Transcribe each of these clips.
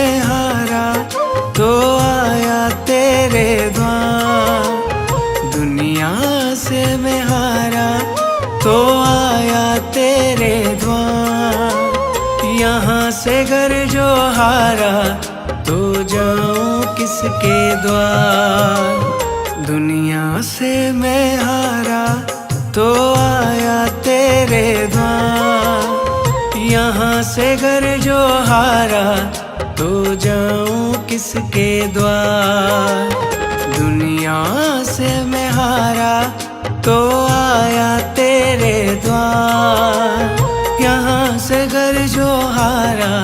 मैं हारा तो आया तेरे द्वार। दुनिया से मैं हारा तो आया तेरे द्वार। यहाँ से घर जो हारा तो जाऊं किसके द्वार। दुनिया से मैं हारा तो आया तेरे द्वार। यहाँ से घर जो हारा तो जाऊं किसके द्वार। दुनिया से मैं हारा तो आया तेरे द्वार। यहाँ से घर जो हारा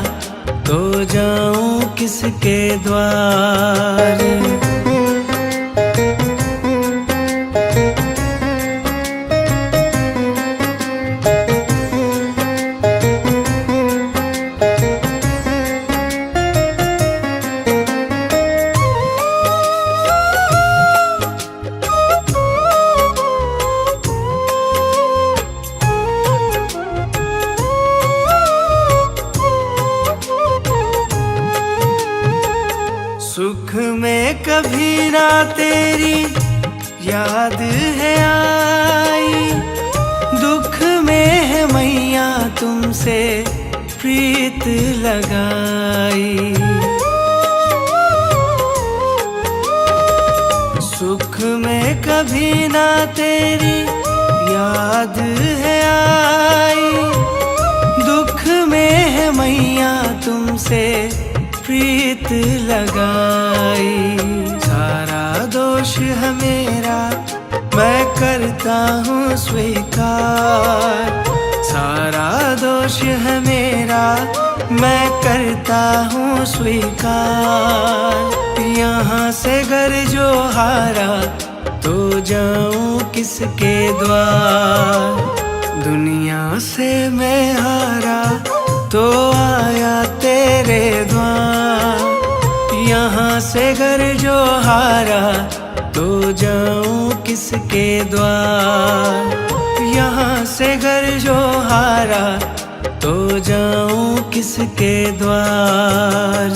तो जाऊं किसके द्वार। सुख में कभी ना तेरी याद है आई। दुख में है मैया तुमसे प्रीत लगाई। सुख में कभी ना तेरी याद है आई। दुख में है मैया तुमसे प्रीत लगाई। सारा दोष है मेरा मैं करता हूँ स्वीकार। सारा दोष है मेरा मैं करता हूँ स्वीकार। यहाँ से घर जो हारा तो जाऊँ किसके द्वार। दुनिया से मैं हारा तो आया तेरे द्वार। यहाँ से घर जो हारा तो जाऊं किसके द्वार। यहाँ से घर जो हारा तो जाऊं किसके द्वार।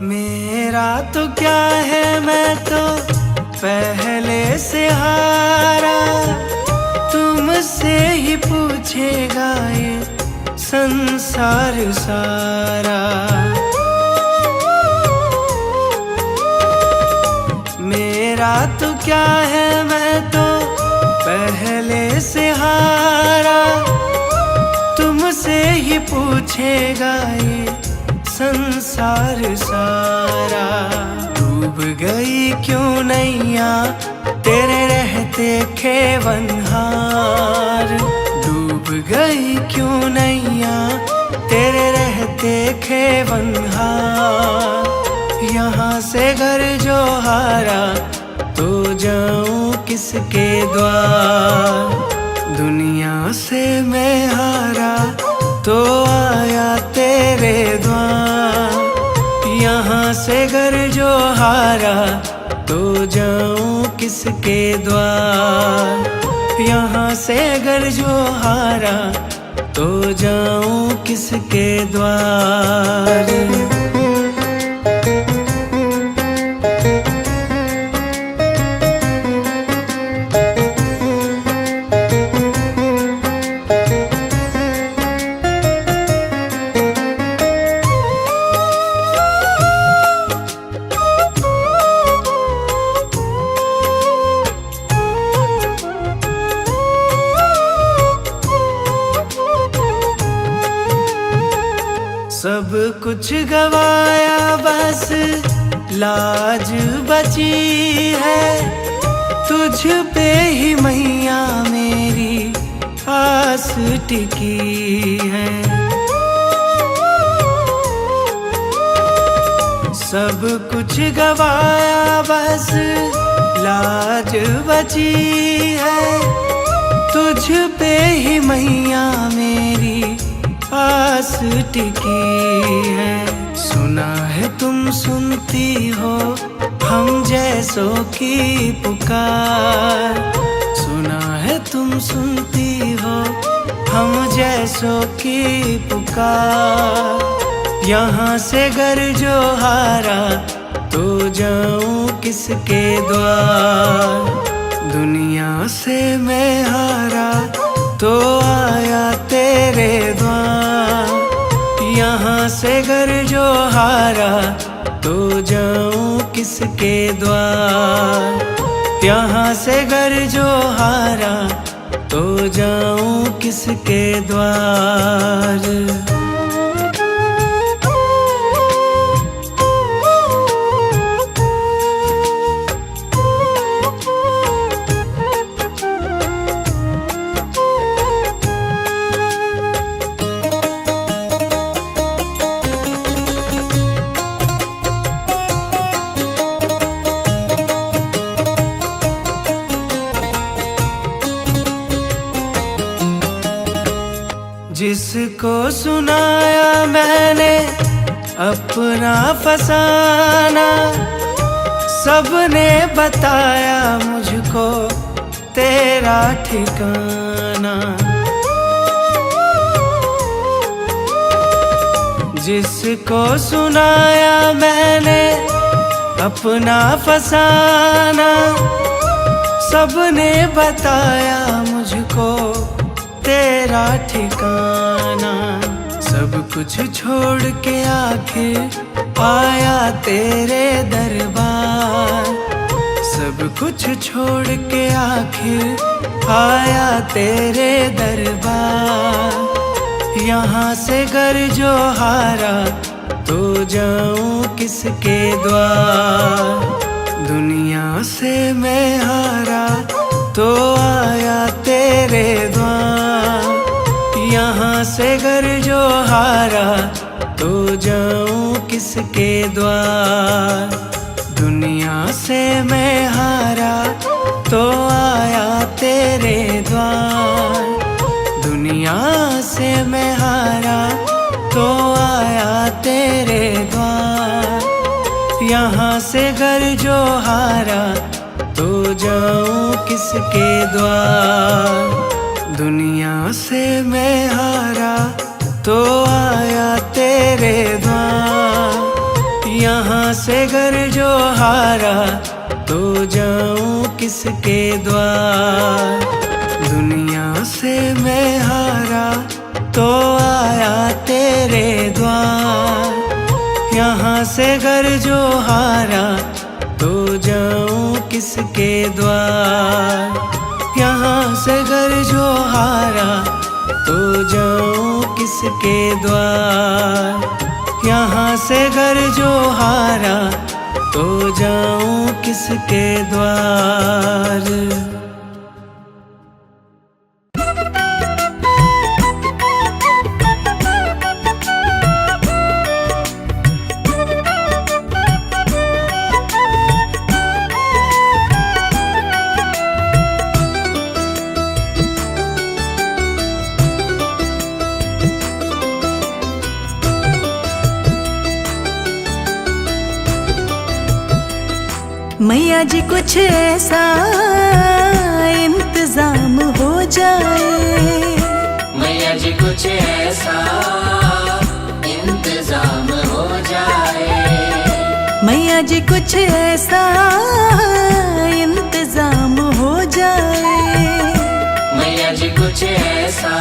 मेरा तो क्या है मैं तो पहले से हारा। तुमसे ही पूछेगा ये संसार सारा। मेरा तो क्या है मैं तो पहले से हारा। तुमसे ही पूछेगा ये संसार सारा। डूब गई क्यों नैया तेरे रहते खेवनहार। डूब गई क्यों नैया तेरे रहते खेवनहार। यहाँ से घर जो हारा तो जाऊं किसके द्वार। दुनिया से मैं हारा तो आया तेरे द्वार। यहाँ से घर जो हारा तो जाऊं किसके द्वार। यहाँ से घर जो हारा तो जाऊं किसके द्वार। सब कुछ गवाया बस लाज बची है। तुझ पे ही मैया मेरी आस टिकी है। सब कुछ गवाया बस लाज बची है, तुझ पे ही मैया मेरी आस टिकी है। सुना है तुम सुनती हो हम जैसों की पुकार, सुना है तुम सुनती हो हम जैसों की पुकार। यहाँ से घर जो हारा तो जाऊं किसके द्वार, दुनिया से मैं हारा तो आया तेरे द्वार। यहाँ से घर जो हारा तो जाऊं किसके द्वार, यहाँ से घर जो हारा तो जाऊं किसके द्वार। जिसको सुनाया मैंने अपना फसाना, सबने बताया मुझको तेरा ठिकाना। जिसको सुनाया मैंने अपना फसाना, सबने बताया मुझको तेरा ठिकाना। सब कुछ छोड़ के आखिर आया तेरे दरबार, सब कुछ छोड़ के आखिर आया तेरे दरबार। यहाँ से घर जो हारा तो जाऊं किसके द्वार, दुनिया से मैं हारा तो आया तेरे द्वार। यहाँ से घर जो हारा तो जाऊं किसके द्वार, दुनिया से मैं हारा तो आया तेरे द्वार। दुनिया से मैं हारा तो आया तेरे द्वार। यहाँ से घर जो हारा तो जाऊं किसके द्वार, दुनिया से मैं हारा तो आया तेरे द्वार। यहाँ से घर जो हारा तो जाऊं किसके द्वार, दुनिया से मैं हारा तो आया तेरे द्वार। यहाँ से घर जो हारा तो जाऊं किसके द्वार, यहाँ से घर जो हारा तो जाऊं किसके द्वार। यहाँ से घर जो हारा तो जाऊं किसके द्वार। मैया जी कुछ ऐसा इंतजाम हो जाए, मैया जी कुछ ऐसा इंतजाम हो जाए। मैया जी कुछ ऐसा इंतजाम हो जाए। मैया जी कुछ ऐसा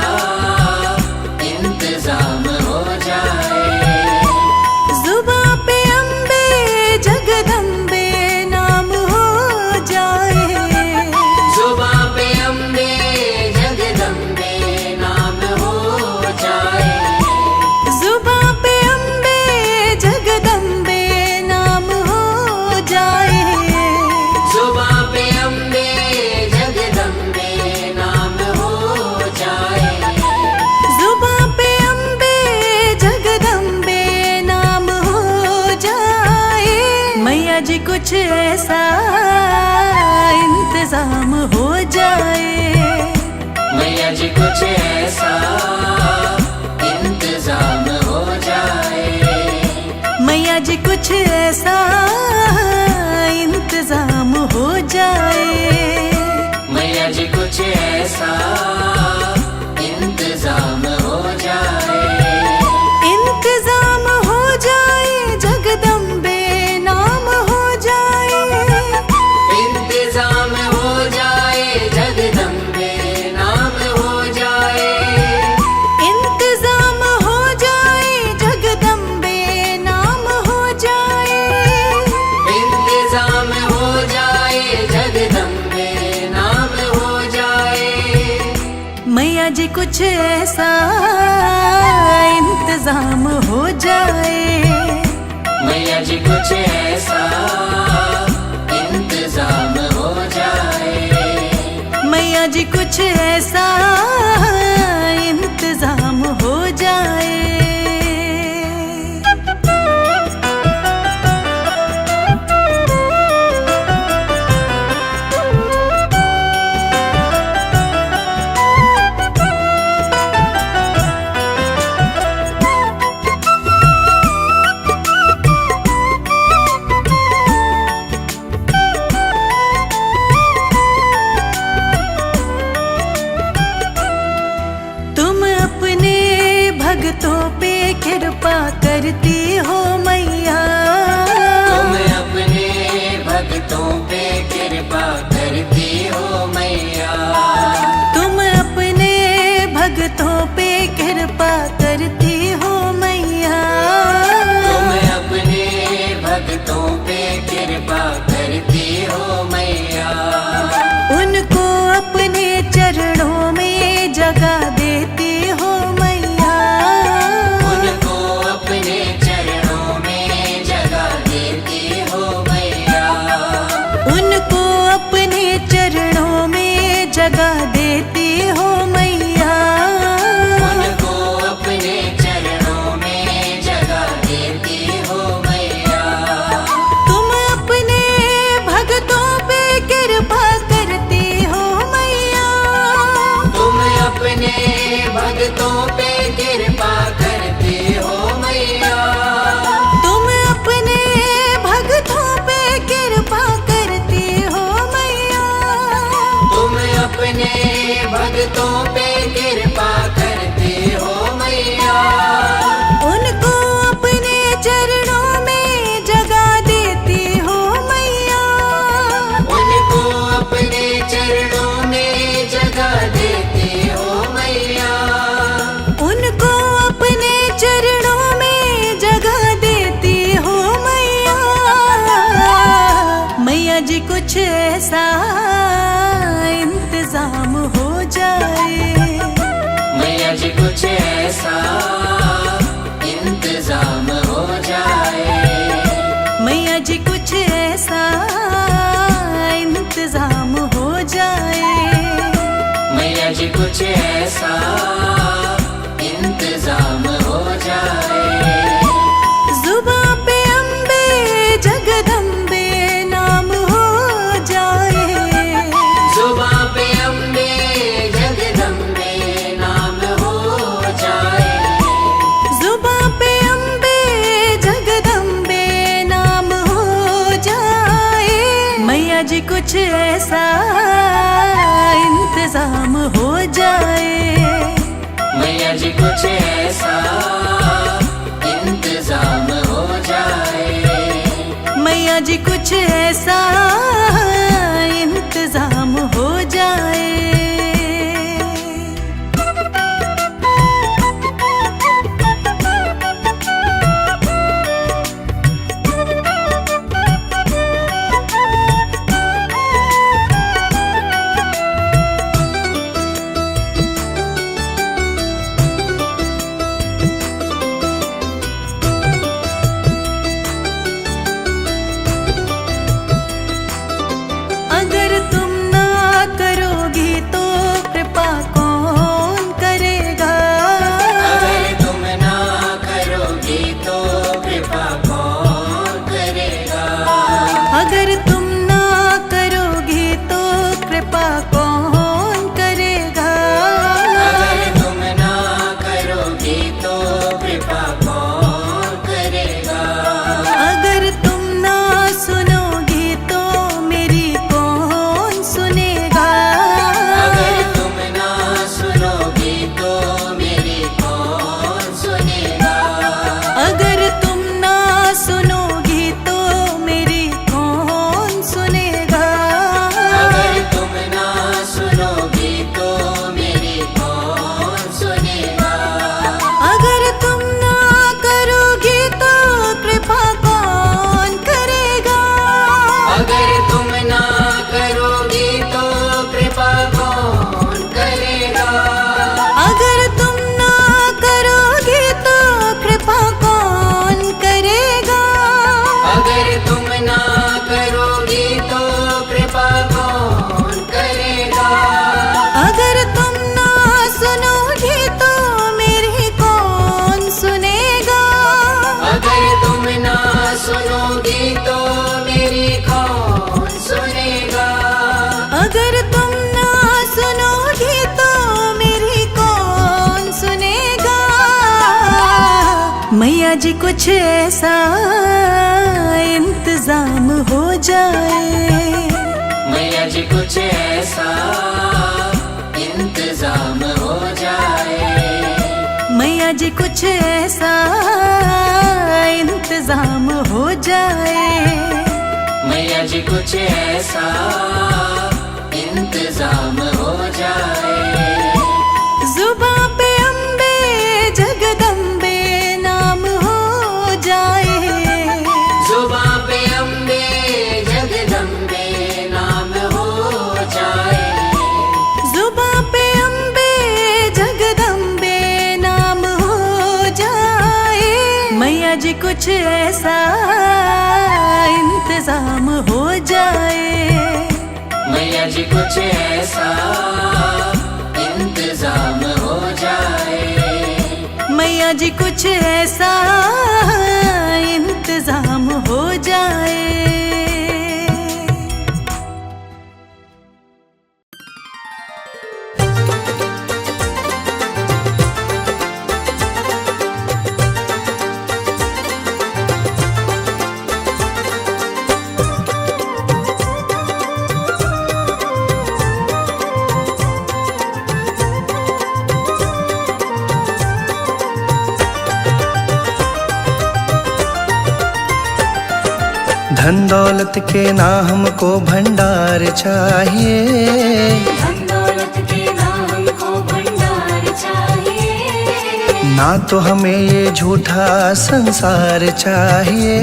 इंतजाम हो जाए। जुबां पे अम्बे जगदम्बे नाम हो जाए। जुबां पे अम्बे जगदम्बे नाम हो जाए। जुबां पे अम्बे जगदम्बे नाम हो जाए। जुबां पे अम्बे जगदम्बे नाम हो जाए। मैया जी कुछ ऐसा इंतजाम हो जाए, मैया जी कुछ ऐसा इंतजाम हो जाए, मैया जी कुछ ऐसा इंतजाम हो जाए, मैया जी कुछ ऐसा इंतजाम हो जाए, इंतजाम हो जाए, जगदम्बे नाम हो जाए, इंतजाम हो जाए, जगदम्बे नाम हो जाए, इंतजाम हो जाए, जगदम्बे नाम हो जाए, इंतजाम हो जाए, जगदम्बे नाम हो जाए, मैया जी कुछ ऐसा इंतजाम हो जाए, मैया जी कुछ ऐसा इंतजाम हो जाए, मैया जी कुछ ऐसा इंतजाम हो जाए। तुम अपने भक्तों पे कृपा करती हो मैया, तुम अपने भक्तों पे कृपा करती हो मैया, तुम अपने भक्तों पे कृपा करती हो मैया, तुम अपने भक्तों पे कृपा करती हो मैया, उनको अपने चरणों में जगह देती हो मैया, उनको अपने चरणों में जगह देती हो मैया, उनको अपने चरणों में जगह देती हो मैया, उनको अपने चरणों में जगह देती हो मैया, तुम अपने भक्तों पे कृपा करती हो मैया, तुम अपने भक्तों पे कृपा करती हो मैया, तुम अपने भक्तों पे कृपा करती हो मैया, तुम अपने भक्तों पे कृपा करती हो मैया, उनको अपने चरणों में जगह देती हो मैया, उनको अपने चरणों में जगह देती हो मैया, उनको अपने चरणों में जगह देती हो मैया, मैया जी कुछ ऐसा इंतजाम हो जाए, मैया जी कुछ ऐसा इंतजाम हो जाए, मैया जी कुछ ऐसा इंतजाम हो जाए, मैया जी कुछ ऐसा इंतजाम हो जाए, जुबां पे अम्बे जगदम्बे नाम हो जाए, जुबां पे अम्बे जगदम्बे नाम हो जाए, जुबां पे अम्बे जगदम्बे नाम हो जाए, मैया जी कुछ ऐसा इंतजाम हो जाए, मैया जी कुछ ऐसा इंतजाम हो जाए, मैया जी कुछ ऐसा इंतजाम हो जाए। अगर तुम ना अगर तुम ना करोगे तो कृपा कौन करेगा? अगर तुम ना करोगे तो कृपा कौन करेगा? अगर तुम ना सुनोगे तो मेरी कौन सुनेगा? अगर तुम ना सुनोगे तो मेरी कौन सुनेगा? अगर तुम ना सुनोगे तो मेरी कौन सुनेगा? अगर तुम ना सुनोगे तो मेरी कौन सुनेगा? अगर तुम ना करोगे तो कृपा कौन करेगा? अगर तुम ना करोगे तो कृपा कौन करेगा? अगर तुम ना करोगे तो कृपा कौन करेगा? अगर तुम ना करोगे तो कृपा कौन करेगा? अगर तुम ना सुनोगे तो मेरी कौन सुनेगा? अगर तुम ना सुनोगे तो मेरी कौन सुनेगा? अगर तुम ना सुनोगे तो मेरी कौन सुनेगा? मैया जी कुछ ऐसा इंतजाम हो जाए। मैया जी कुछ ऐसा इंतजाम हो जाए। मैया जी कुछ ऐसा इंतजाम हो जाए। मैया जी कुछ ऐसा इंतजाम हो जाए। जुबां पे अम्बे जगदम्बे नाम हो जाए। जुबां पे अम्बे जगदम्बे नाम हो जाए। जुबां पे अम्बे जगदम्बे नाम हो जाए। मैया जी कुछ ऐसा इंतजाम हो जाए। मैया जी कुछ ऐसा इंतजाम हो जाए। मैया जी कुछ ऐसा इंतजाम हो जाए। धन दौलत के ना हमको भंडार चाहिए। धन दौलत के ना हमको भंडार चाहिए। ना तो हमें ये झूठा संसार चाहिए।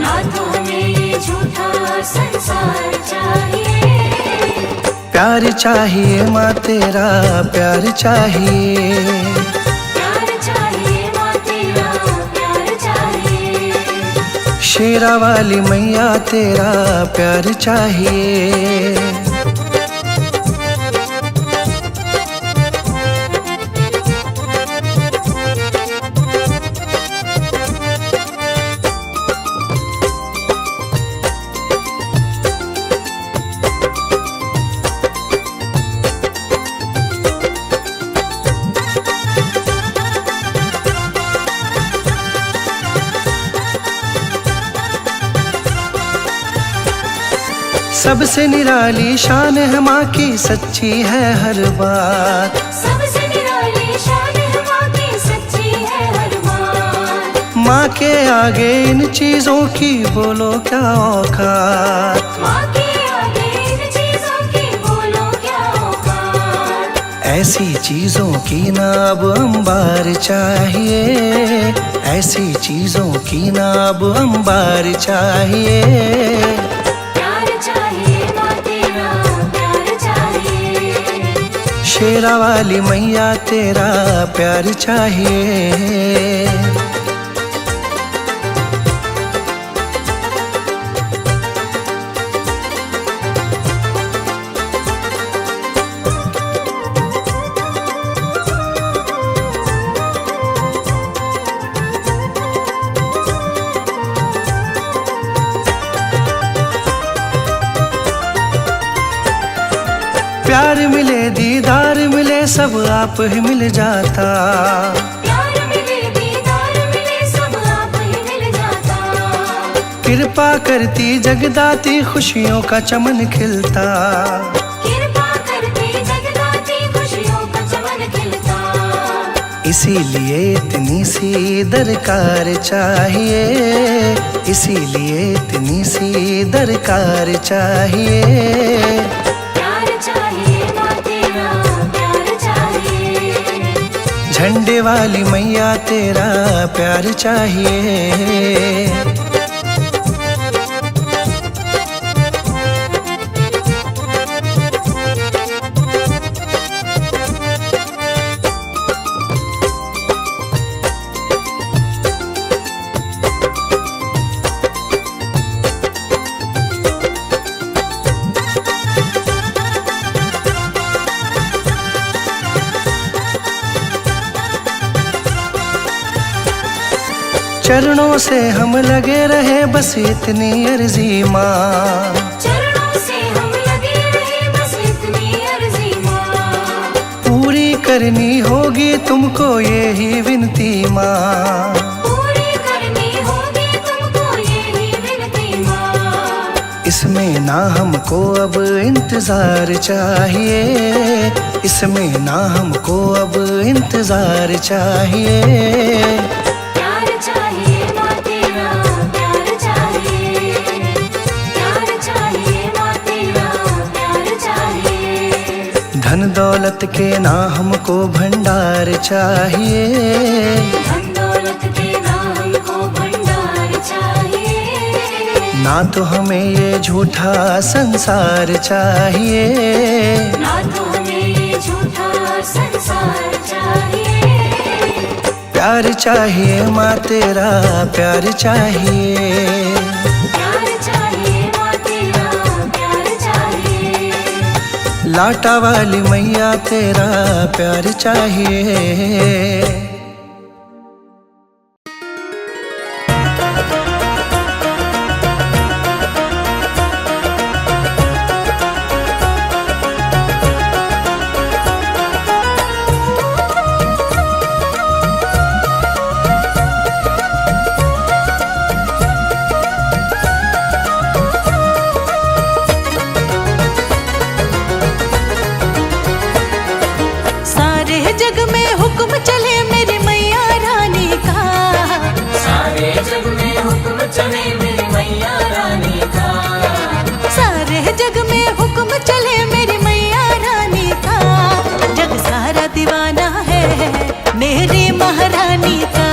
ना तो हमें ये झूठा संसार चाहिए। प्यार चाहिए माँ तेरा प्यार चाहिए। प्यार चाहिए माँ तेरा प्यार चाहिए। शेरा वाली मैया तेरा प्यार चाहिए। सबसे निराली शान है माँ की सच्ची है हर बात। सबसे निराली शान है माँ की सच्ची है हर बात। माँ के आगे इन चीजों की बोलो क्या औकात। माँ के आगे इन चीजों की बोलो क्या औकात। ऐसी चीजों की ना अब अंबार चाहिए। ऐसी चीजों की ना अब अंबार चाहिए। प्यार चाहिए माँ तेरा प्यार चाहिए। शेरा वाली मैया तेरा प्यार चाहिए। प्यार मिले दीदार मिले सब आप ही मिल जाता। प्यार मिले दीदार मिले सब आप ही मिल जाता। कृपा करती जगदाती खुशियों का चमन खिलता। कृपा करती जगदाती खुशियों का चमन खिलता। इसीलिए इतनी सी दरकार चाहिए, इसीलिए इतनी सी दरकार चाहिए। प्यार चाहिए माँ तेरा प्यार चाहिए। झंडे वाली मैया तेरा प्यार चाहिए। चरणों से हम लगे रहे बस इतनी अर्जी माँ। चरणों से हम लगे रहे बस इतनी अर्जी माँ। पूरी करनी होगी तुमको यही विनती माँ। पूरी करनी होगी तुमको यही विनती माँ। इसमें ना हमको अब इंतजार चाहिए, इसमें ना हमको अब इंतजार चाहिए। प्यार चाहिए माँ तेरा प्यार चाहिए। प्यार चाहिए माँ तेरा प्यार चाहिए। धन दौलत के ना हमको भंडार चाहिए। धन दौलत के ना हमको भंडार चाहिए। ना तो हमें ये झूठा संसार चाहिए। ना तो हमें ये झूठा संसार चाहिए। प्यार चाहिए माँ तेरा प्यार चाहिए। प्यार चाहिए माँ तेरा प्यार चाहिए। लाटा वाली मैया तेरा प्यार चाहिए। जग में हुक्म चले मेरी मैया रानी का। सारे जग में हुक्म चले मेरी मैया रानी का। सारे जग में हुक्म चले मेरी मैया रानी का। जग सारा दीवाना है मेरी महारानी का।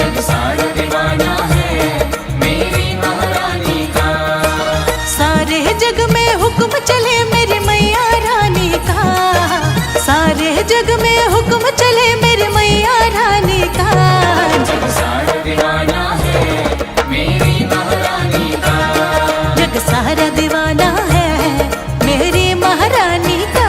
जग सारा दीवाना है मेरी महारानी का। सारे जग में हुक्म चले मेरी मैया रानी का। सारे जग में हुक्म चले मेरी मैया रानी का। जग सारा दीवाना है मेरी महारानी का। जग सारा दीवाना है मेरी महारानी का।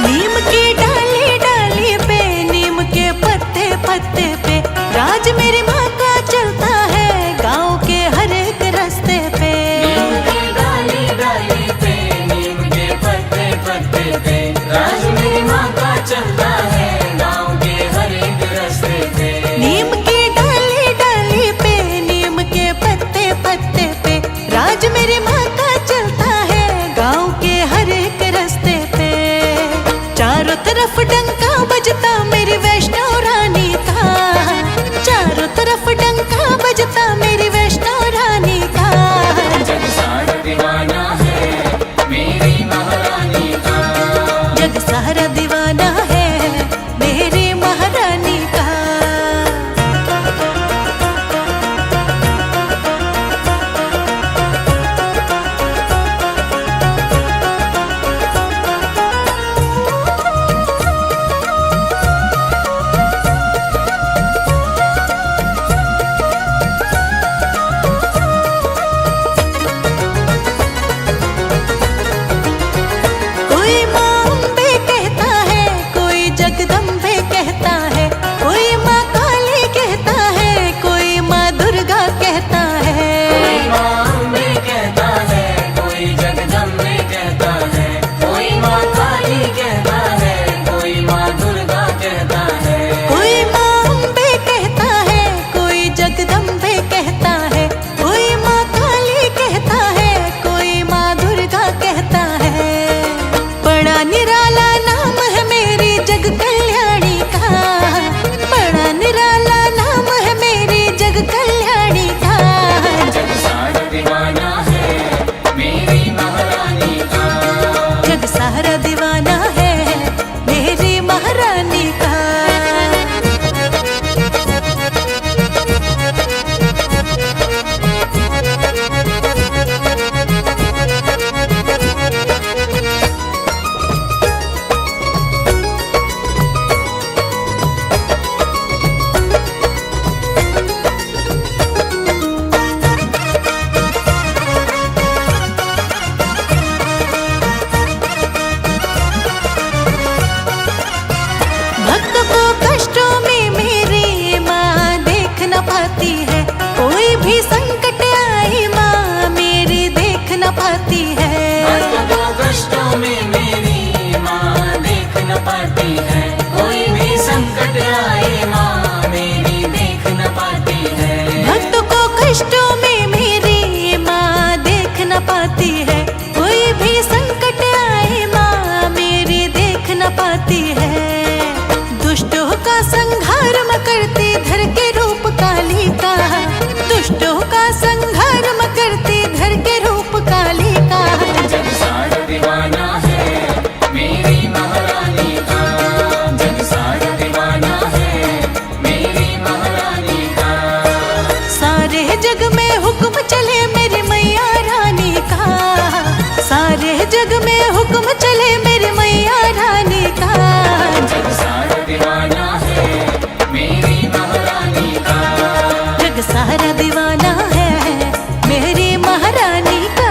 नीम की डाली डाली पे नीम के पत्ते पत्ते पे राज मेरी माँ का चलता है गाँव के हर एक रास्ते पे। नीम की डाली डाली पे नीम के पत्ते पत्ते पे राज मेरी माँ का चलता है गाँव के हर एक रास्ते पे। नीम की डाली डाली पे नीम के पत्ते पत्ते पे राज मेरी माँ का चलता है गाँव के हर एक रास्ते पे। चारों तरफ डंका बजता मेरी वैष्णो रानी का। चारों तरफ डंका बजता मेरी वैष्णो रानी का। जग सारा दीवाना है मेरी महारानी का। जग सारा दीवाना है मेरी महारानी का। न पाती है। भक्त को कष्टों में मेरी माँ देख न पाती है, कोई भी संकट आए माँ मेरी देख न पाती है। भक्त को कष्टों में मेरी माँ देख न पाती है, कोई भी संकट आए माँ मेरी देख न पाती है। दुष्टों का संहार मैं करती धर के रूप काली का, दुष्टों का संहार मैं करती धर के रूप काली का। जग सारा दीवाना है मेरी महारानी का, जग सारा दीवाना है मेरी महारानी का। सारे जग में हुक्म चले मेरी मैया रानी का, सारे जग में हुक्म चले मेरी मैया रानी का। जग सारा दीवाना है मेरी महारानी का, जग सारा दीवाना है मेरी महारानी का।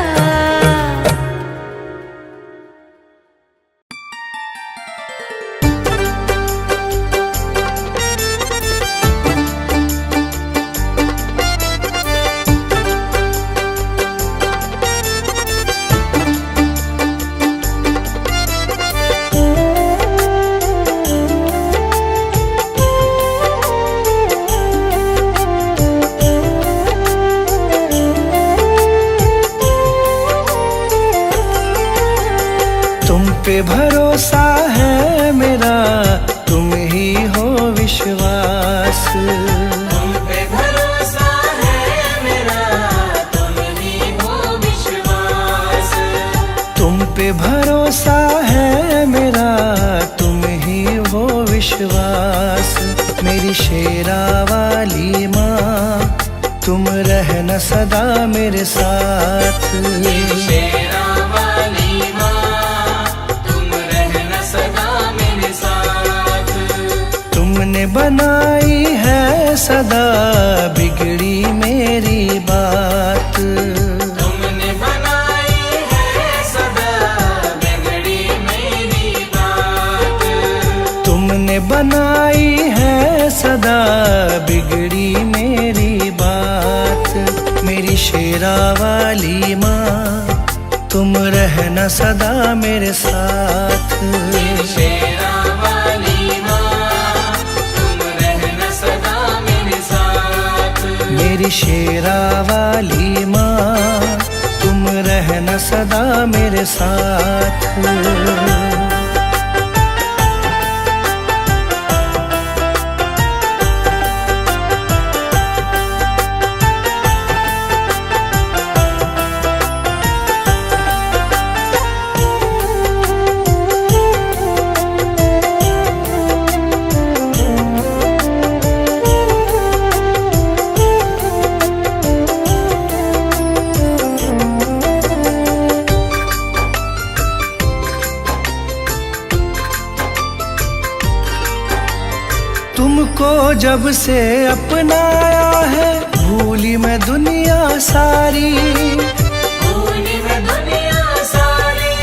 तुम पे भरोसा है मेरा, तुम ही हो विश्वास। तुम पे भरोसा है मेरा, तुम ही हो विश्वास। तुम पे भरोसा है मेरा, तुम ही हो विश्वास। मेरी शेरा वाली माँ तुम रहना सदा मेरे साथ। शेरा वाली माँ तुम रहना सदा मेरे साथ। तुमने बनाई है सदा बिगड़ी मेरी बात। तुमने बनाई है सदा बिगड़ी मेरी बात। तुमने बनाई है सदा बिगड़ी मेरी बात। मेरी शेरा वाली माँ तुम रहना सदा मेरे साथ। शेरा वाली माँ तुम रहना सदा मेरे साथ। मेरी शेरा वाली माँ तुम रहना सदा मेरे साथ। तुमको जब से अपनाया है भूली मैं दुनिया सारी। भूली मैं दुनिया सारी,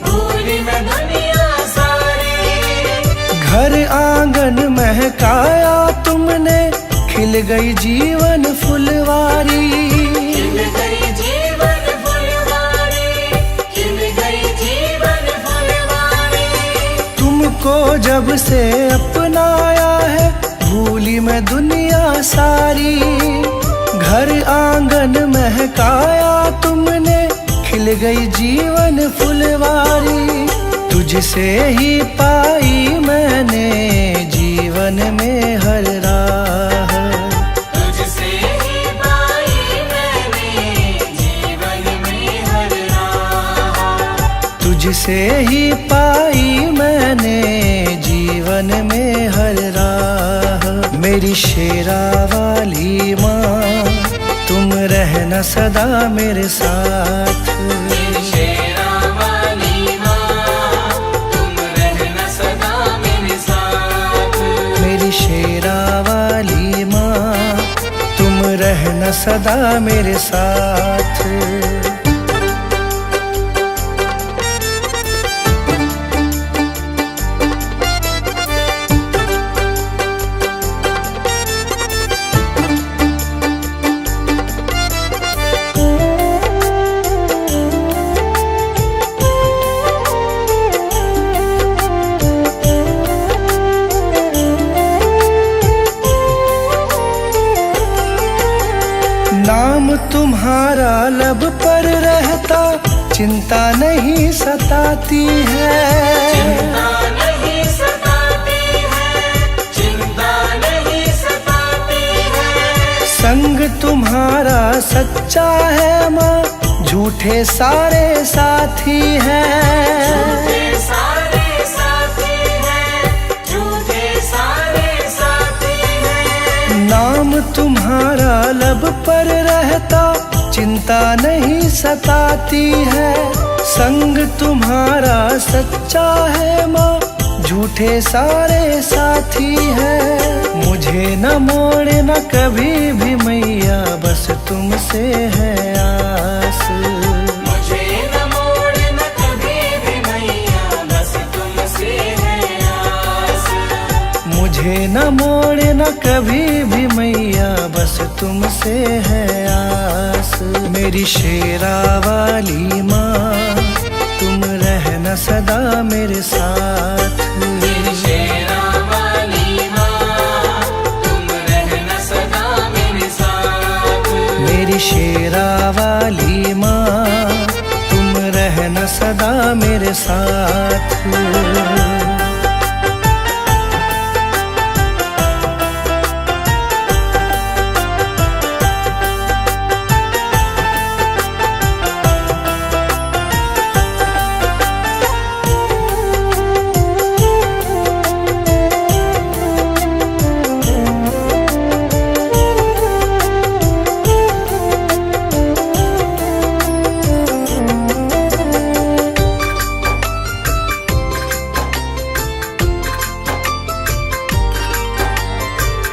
भूली मैं दुनिया सारी। घर आंगन महकाया तुमने, खिल गई जीवन फुलवारी। खिल गई जीवन फुलवारी, खिल गई जीवन फुलवारी। तुमको जब से अपनाया है भूली मैं दुनिया सारी। घर आंगन महकाया तुमने, खिल गई जीवन फुलवारी। तुझसे ही पाई मैंने जीवन में हर राह। तुझसे ही पाई मैंने जीवन में हर राह। तुझसे ही पाई मैंने जीवन में हर राह। मेरी शेरा वाली माँ तुम रहना सदा मेरे साथ। मेरी शेरा वाली माँ तुम रहना सदा मेरे साथ। मेरी शेरा वाली माँ तुम रहना सदा मेरे साथ। तुम्हारा लब पर रहता चिंता नहीं सताती है। चिंता नहीं सताती है, चिंता नहीं सताती है। संग तुम्हारा सच्चा है माँ, झूठे सारे साथी हैं। झूठे सारे साथी हैं, झूठे सारे साथी हैं। नाम तुम्हारा लब पर रहता चिंता नहीं सताती है। संग तुम्हारा सच्चा है माँ, झूठे सारे साथी हैं। मुझे न मोड़ना कभी भी मैया, बस तुमसे है आस। मुझे न मोड़ना कभी भी मैया, बस तुमसे है आस। मुझे न मोड़ना कभी भी मैया, बस तुमसे है आस। मेरी शेरा वाली माँ, तुम रहना सदा मेरे साथ। मेरी शेरा वाली माँ, तुम रहना सदा मेरे साथ। मेरी शेरा वाली माँ, तुम रहना सदा मेरे साथ।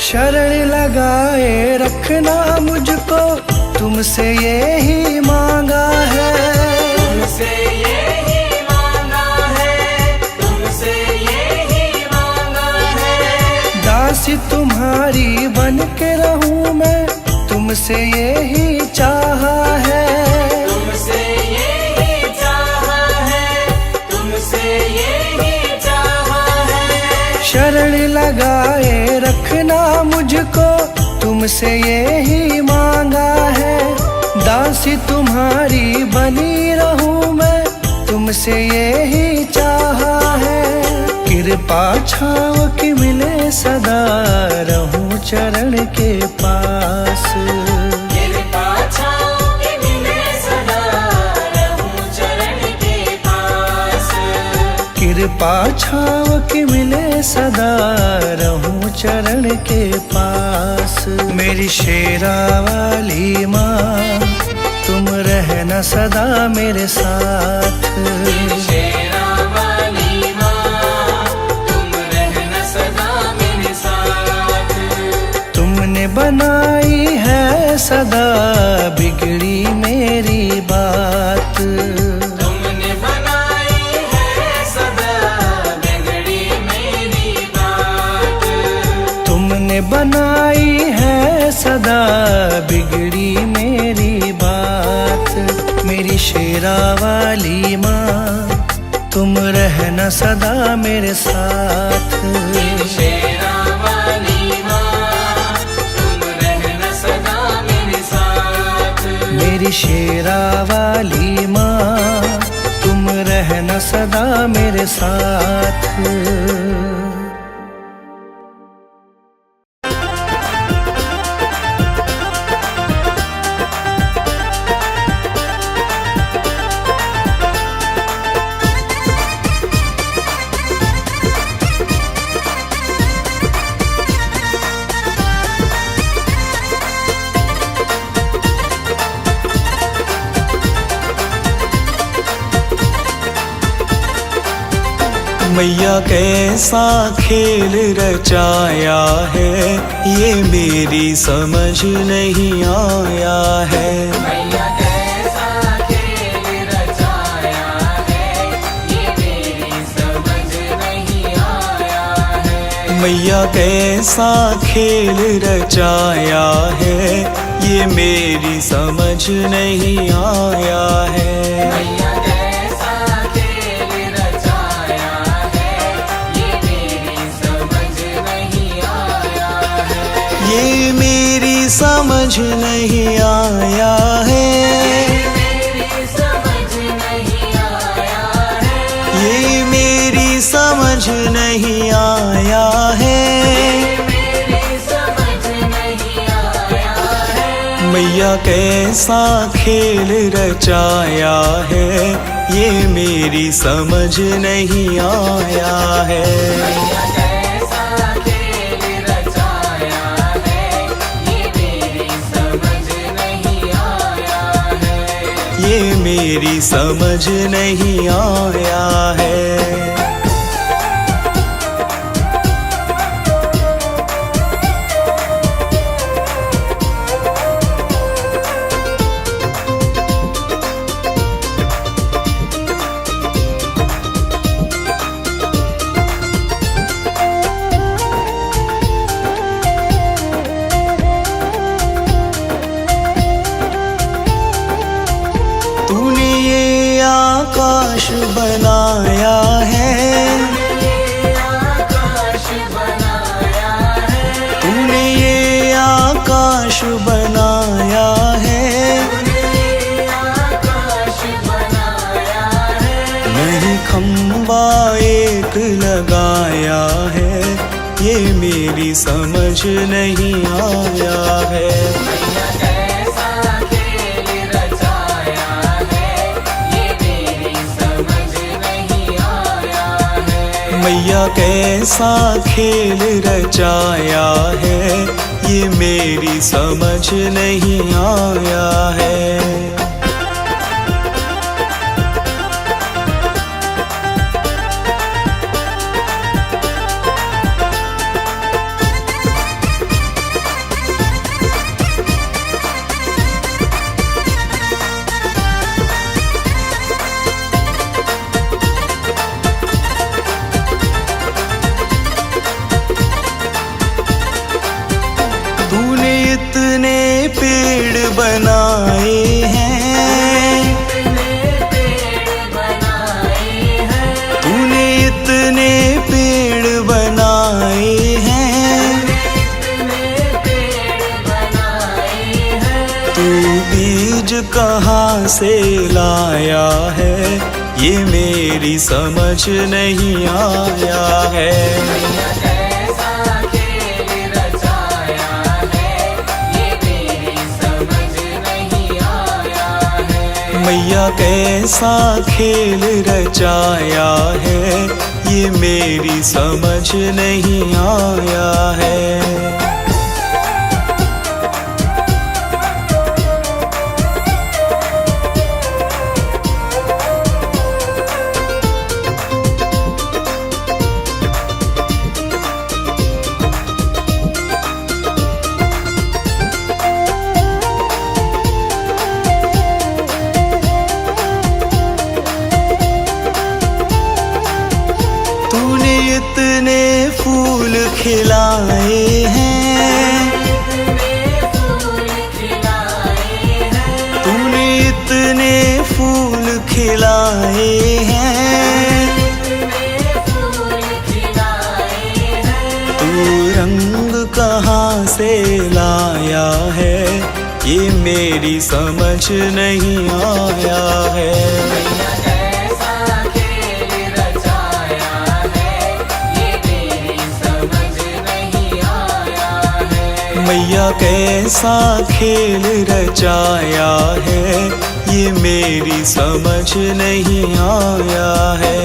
शरण लगाए रखना मुझको, तुमसे यही मांगा है। तुमसे यही मांगा है, तुमसे यही मांगा है। दासी तुम्हारी बन के रहूं मैं, तुमसे यही चाहा है। तुमसे यही चाहा है, तुमसे यही चाहा है। शरण लगाए रखना मुझको, तुमसे यही मांगा है। दासी तुम्हारी बनी रहूं मैं, तुमसे यही चाहा है। कृपा छाव की मिले सदा, रहूं चरण के पास। कृपा छाँव के मिले सदा, रहूं चरण के पास। कृपा छाव की मिले सदा, रहूं चरण के पास। मेरी शेरा वाली माँ, तुम रहना सदा मेरे साथ। मेरी शेरा वाली माँ, तुम रहना सदा मेरे साथ। तुमने बनाई है सदा बिगड़ी मेरी बात। तुमने बनाई है सदा बिगड़ी मेरी बात। तुमने बनाई है सदा बिगड़ी मेरी बात। मेरी शेरा वाली माँ, तुम रहना सदा मेरे साथ। मेरी शेरा वाली माँ, तुम रहना सदा मेरे साथ। मेरी शेरा वाली माँ, तुम रहना सदा मेरे साथ। मैया कैसा खेल रचाया है, ये मेरी समझ नहीं आया है। मैया कैसा खेल रचाया है, ये मेरी समझ नहीं आया है। मैया कैसा खेल रचाया है, ये मेरी समझ नहीं आया है। मैया कैसा खेल रचाया है, ये मेरी समझ नहीं आया है। ये मेरी समझ नहीं आया है। कैसा खेल रचाया है, ये मेरी समझ नहीं आया है। कैसा खेल रचाया है, ये मेरी समझ नहीं आया है। ये मेरी समझ नहीं आया है। तूने ये आकाश बनाया है, आकाश बनाया है। तूने ये आकाश बनाया है। आकाश बनाया है। नहीं खंबा एक लगाया है, ये मेरी समझ नहीं आया है। कैसा खेल रचाया है, ये मेरी समझ नहीं आया है। मैया कैसा खेल रचाया है, ये मेरी समझ नहीं आया है। तूने इतने पेड़ बनाए हैं, तूने इतने पेड़ बनाए हैं। तू बीज कहाँ से लाया है, ये मेरी समझ नहीं आया है। मैया कैसा खेल रचाया है, ये मेरी समझ नहीं आया है। तूने इतने फूल खिलाए हैं, तूने इतने फूल खिलाए हैं। तू रंग कहाँ से लाया है, ये मेरी समझ नहीं आया है। मैया कैसा खेल रचाया है, ये मेरी समझ नहीं आया है।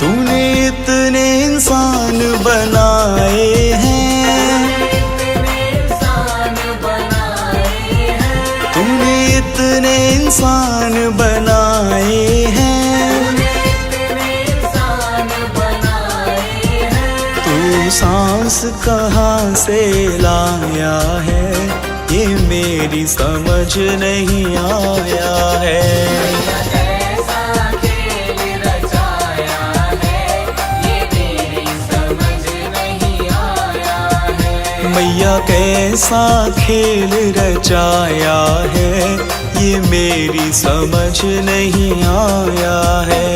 तूने इतने इंसान बनाए हैं, तूने इतने इंसान बनाए हैं। तू सांस कहाँ से लाया है, ये मेरी समझ नहीं आया है। मैया कैसा खेल रचाया है, ये मेरी समझ नहीं आया है।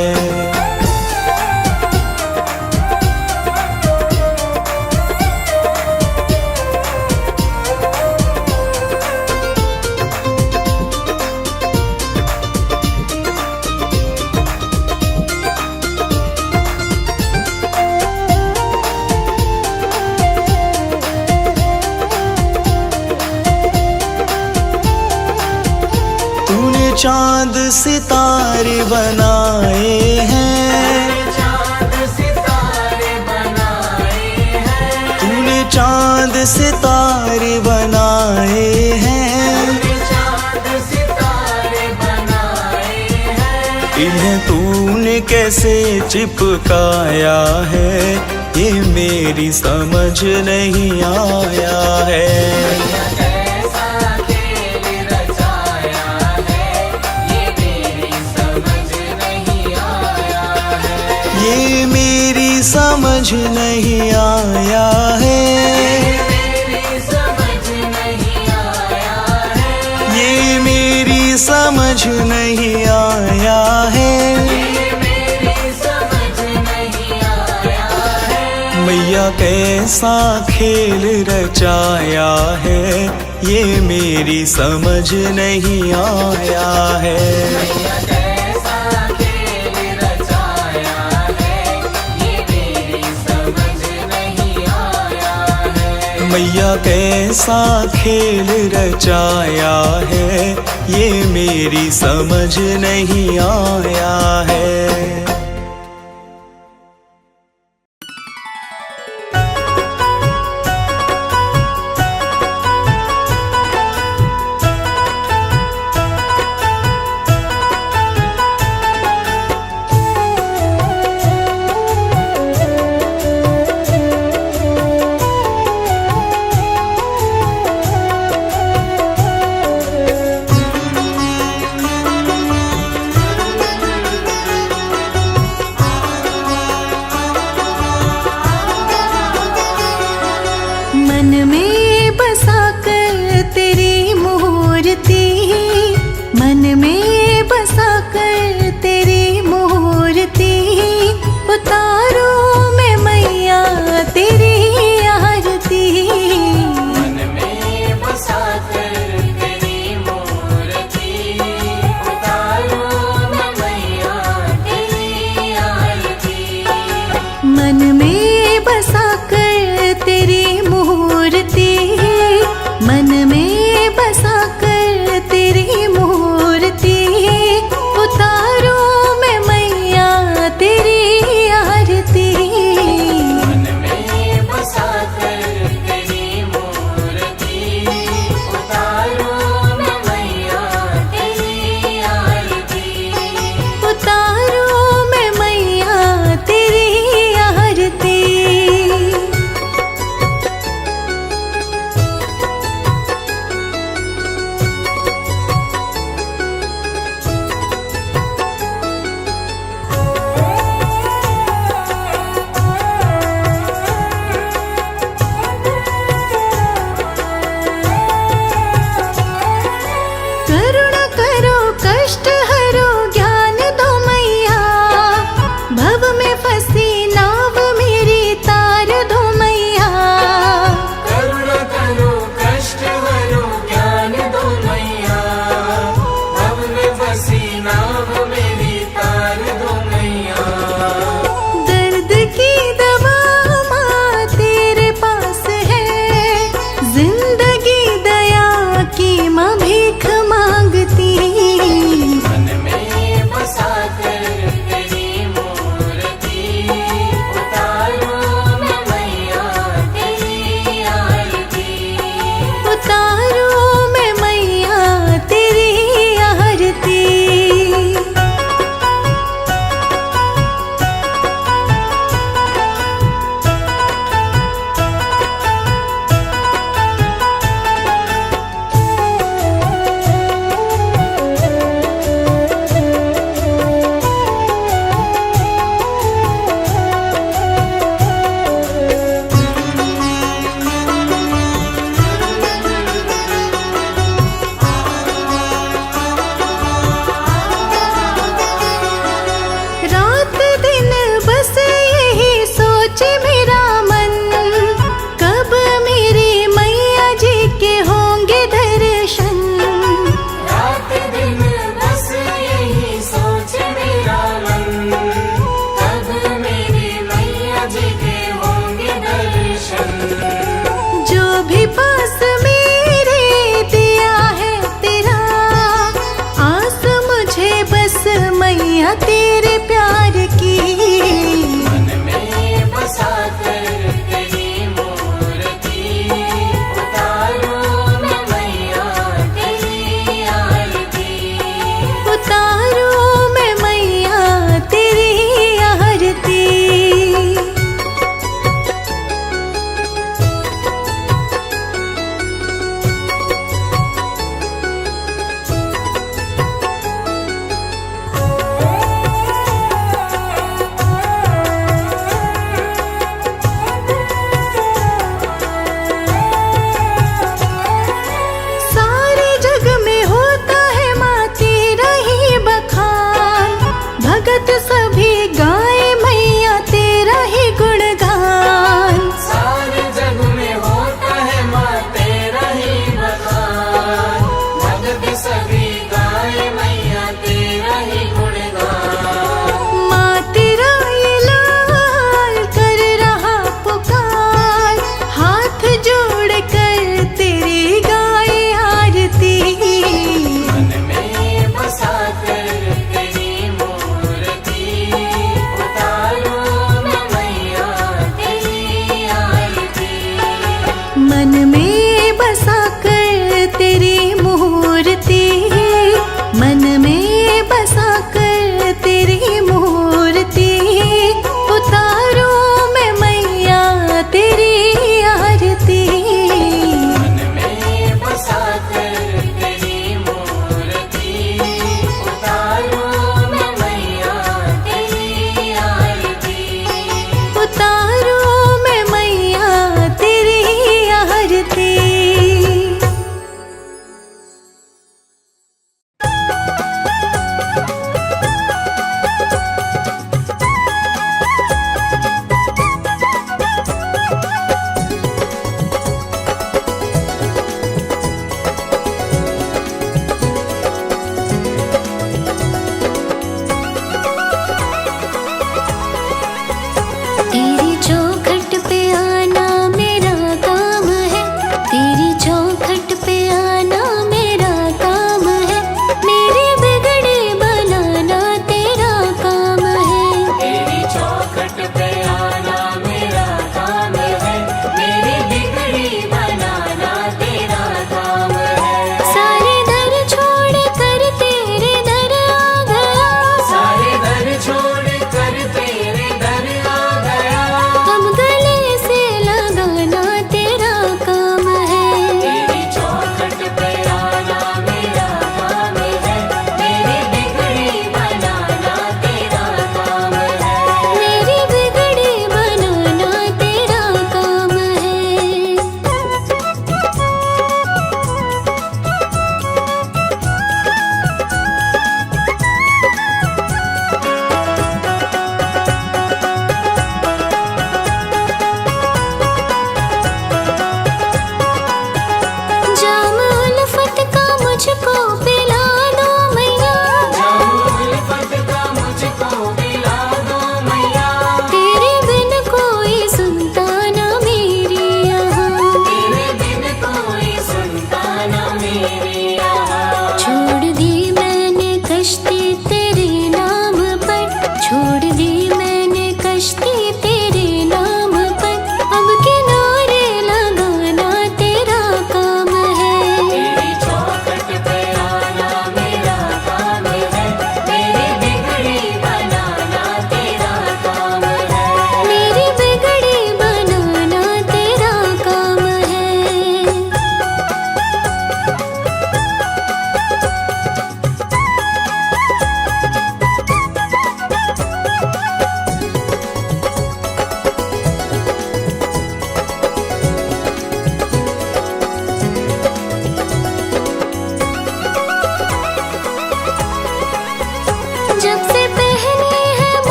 तूने चांद सितारे बनाए हैं, चांद सितारे बनाए हैं, तूने चांद सितारे बनाए हैं, चांद सितारे बनाए हैं। इन्हें तूने कैसे चिपकाया है, ये मेरी समझ नहीं आया है। ये मेरी समझ नहीं आया है, ये मेरी समझ नहीं आया है। मैया कैसा खेल रचाया है, ये मेरी समझ नहीं आया है। मैया कैसा खेल रचाया है, ये मेरी समझ नहीं आया है।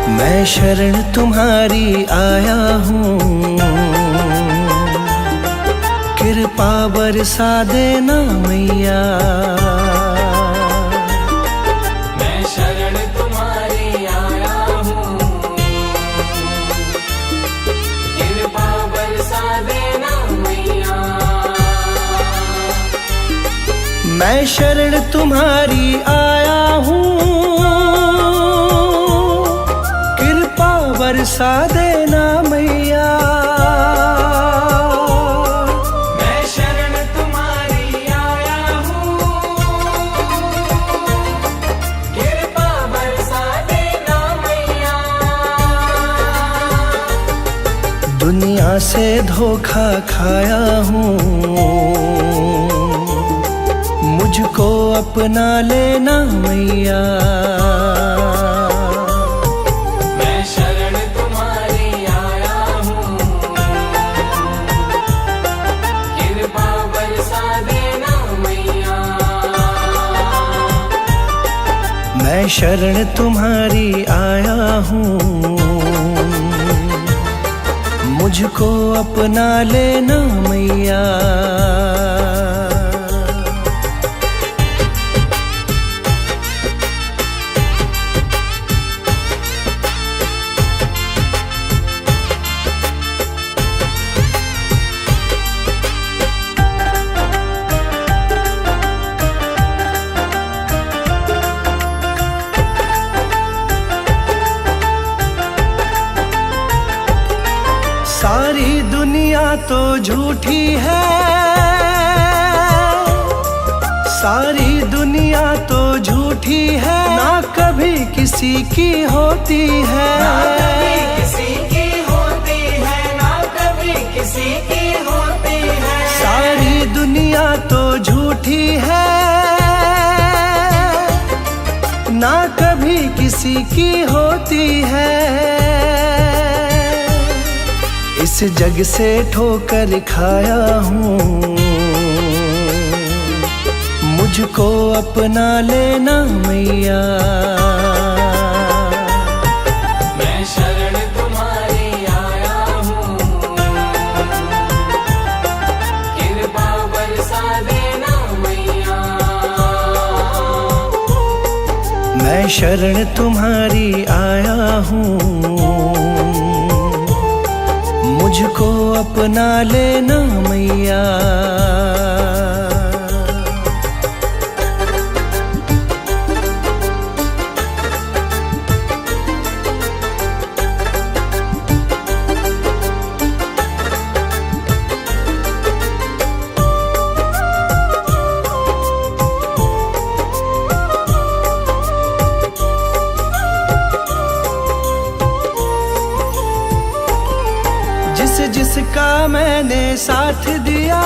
मैं शरण तुम्हारी आया हूँ, कृपा बरसा देना मैया। मैं शरण तुम्हारी आया हूँ, कृपा बरसा देना मैया। मैं शरण तुम्हारी आया हूँ, कृपा बरसा देना मैया। मैं शरण तुम्हारी आया हूँ, कृपा बरसा देना मैया। दुनिया से धोखा खाया हूँ, मुझको अपना लेना मैया। मैं शरण तुम्हारी आया हूँ, कृपा बरसा देना मैया। मैं शरण तुम्हारी आया हूँ, मुझको अपना लेना मैया। सारी दुनिया तो झूठी है, सारी दुनिया तो झूठी है, ना कभी किसी की होती है। ना कभी किसी की होती है, ना कभी किसी की होती है। सारी दुनिया तो झूठी है, ना कभी किसी की होती है। इस जग से ठोकर खाया हूँ, मुझको अपना लेना मैया। मैं शरण तुम्हारी आया हूँ, कृपा बरसा देना मैया। मैं शरण तुम्हारी आया हूँ, मुझको अपना लेना मैया। जिसका मैंने साथ दिया,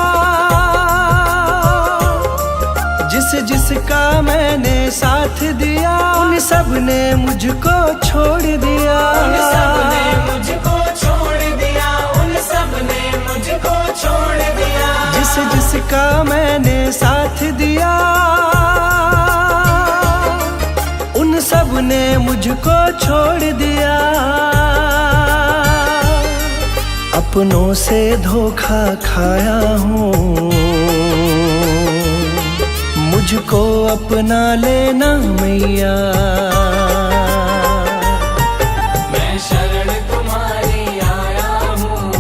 जिसका मैंने साथ दिया, उन सब ने मुझको छोड़ दिया। उन सब ने मुझको छोड़ दिया, उन सब ने मुझको छोड़ दिया। जिसका मैंने साथ दिया, उन सब ने मुझको छोड़ दिया। अपनों से धोखा खाया हूँ, मुझको अपना लेना मैया। मैं शरण तुम्हारी आया हूँ,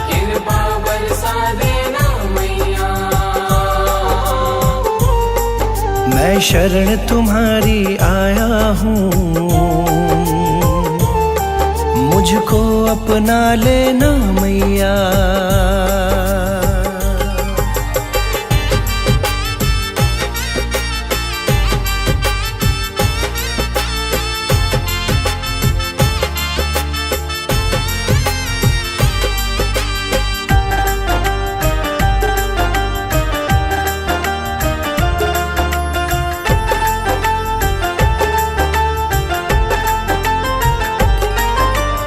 कृपा बरसा देना मैया। मैं शरण तुम्हारी आया हूँ, मुझको अपना लेना मैया।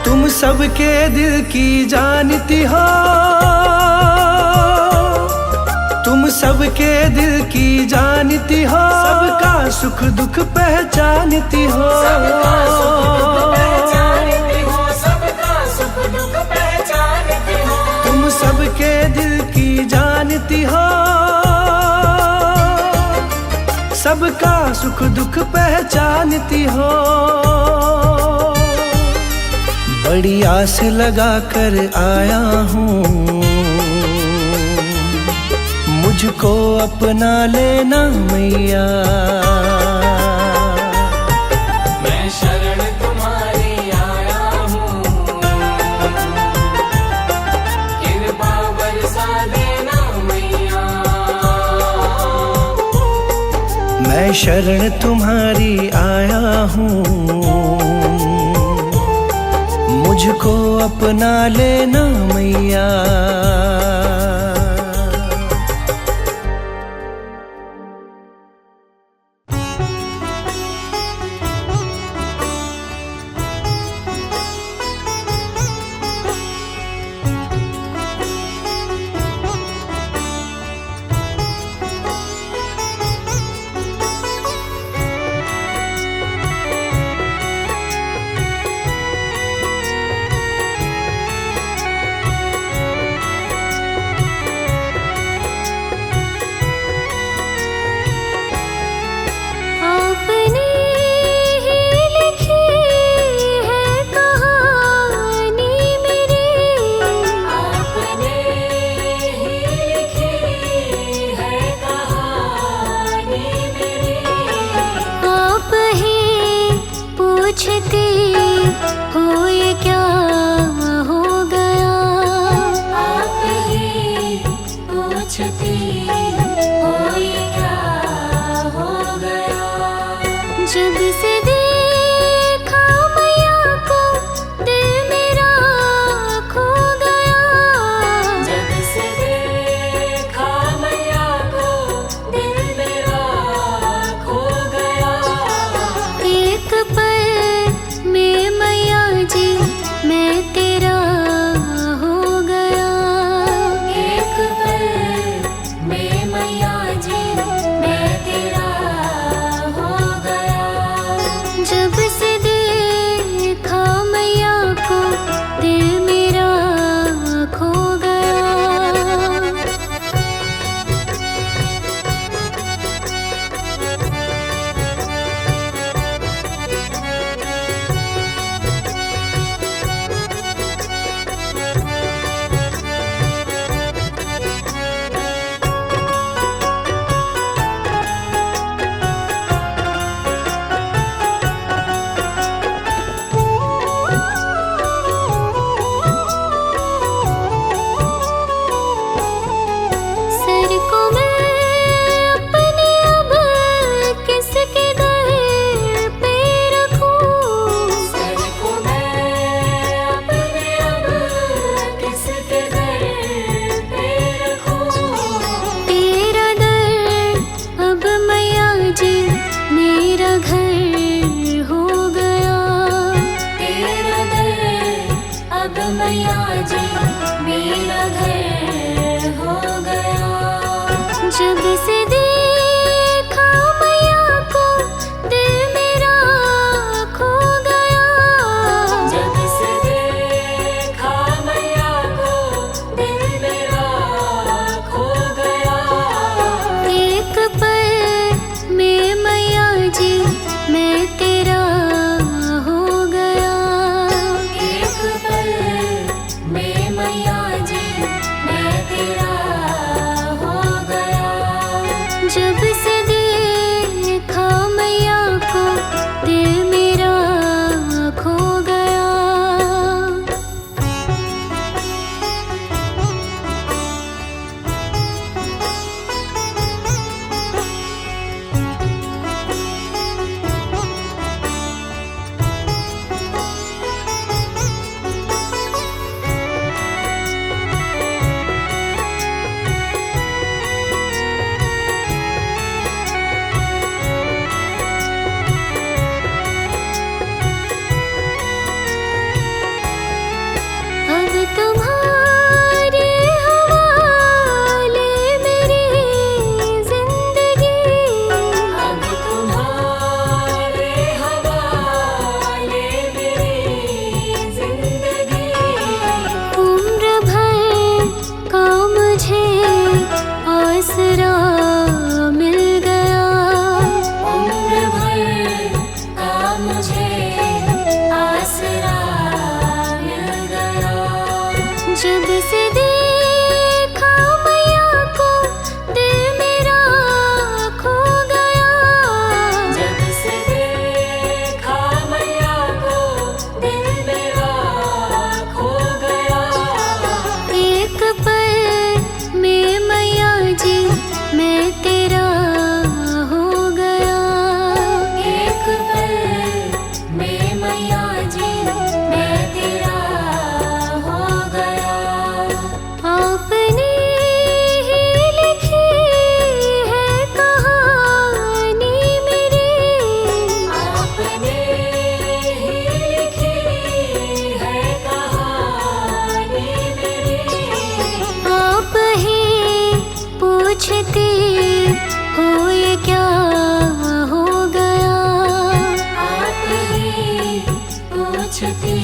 तुम सबके दिल की जानती हो, तुम सबके दिल की जानती हो, सबका सुख दुख पहचानती हो, सबका सुख दुख पहचानती हो, सबका सुख दुख पहचानती हो। तुम सबके दिल की जानती हो, सबका सुख दुख पहचानती हो। बड़ी आस लगा कर आया हूँ, मुझको अपना लेना मैया। मैं शरण तुम्हारी आया हूँ, कृपा बरसा देना मैया। मैं शरण तुम्हारी आया हूँ, मुझको अपना लेना मैया। पूछती हो ये क्या हो गया, आप ही पूछती हो ये क्या हो गया। जब से देखा मैया को दिल मेरा खो गया, जब से देखा मैया को दिल मेरा खो गया। एक पल में मैया जी मैं मुझे आसरा मिल गया। जब से देखा मैया को दिल मेरा खो गया। जब से देखा मैया को दिल मेरा खो गया। एक पल में मैया जी मैं तेरा हो गया। एक पल में मैया जी मैं तेरा हो गया। आपने ही लिखी है कहानी मेरी। आपने ही लिखी है कहानी मेरी। आप ही पूछती हो ये क्या हो गया। आप ही पूछती